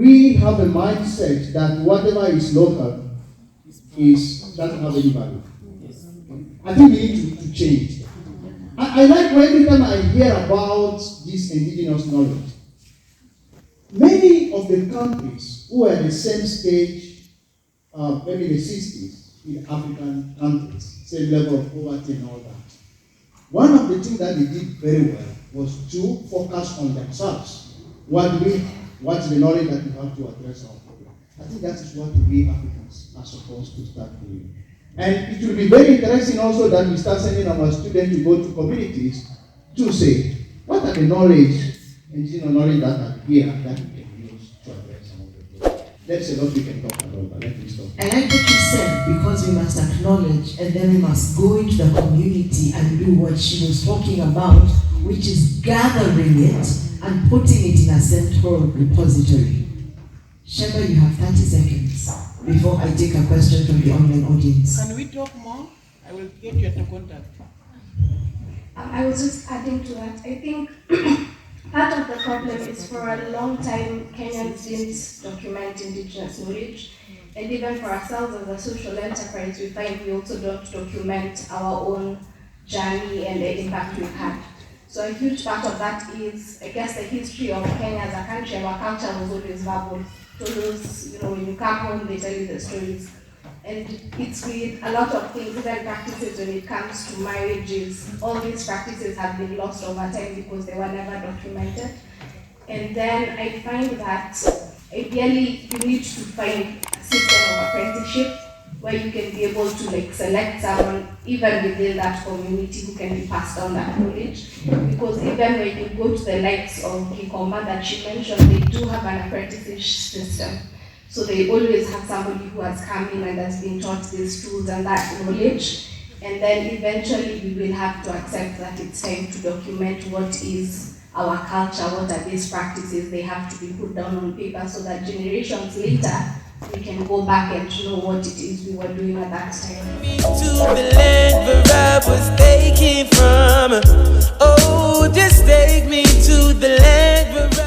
we have a mindset that whatever is local doesn't have any value. I think we need to change. I like every time I hear about this indigenous knowledge. Many of the countries who are at the same stage, maybe the 60s, in African countries, same level of poverty and all that. One of the things that they did very well was to focus on themselves. What do we have? What's the knowledge that we have to address our problem? I think that is what we Africans are supposed to start doing. And it will be very interesting also that we start sending our students to go to communities to say, what are the knowledge and knowledge that are here that we can use to address some of the problems. There's a lot we can talk about, but let me stop. I like what you said, because we must acknowledge and then we must go into the community and do what she was talking about, which is gathering it and putting it in a central repository. Sheba, you have 30 seconds before I take a question from the online audience. Can we talk more? I will get you into contact. I was just adding to that. I think part of the problem is for a long time Kenyans didn't document indigenous knowledge. And even for ourselves as a social enterprise, we find we also don't document our own journey and the impact we've had. So a huge part of that is, I guess, the history of Kenya as a country. Our culture was always verbal. Those, when you come home, they tell you the stories. And it's with a lot of things, even practices when it comes to marriages. All these practices have been lost over time because they were never documented. And then I find that ideally you need to find a system of apprenticeship where you can be able to select someone even within that community who can be passed on that knowledge. Because even when you go to the likes of Kikomba that she mentioned, they do have an apprenticeship system. So they always have somebody who has come in and has been taught these tools and that knowledge. And then eventually we will have to accept that it's time to document what is our culture, what are these practices. They have to be put down on paper so that generations later we can go back and know what it is we were doing at that time. To the land where I was taken from. Oh, just take me to the land where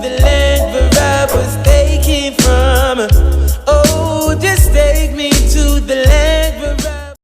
the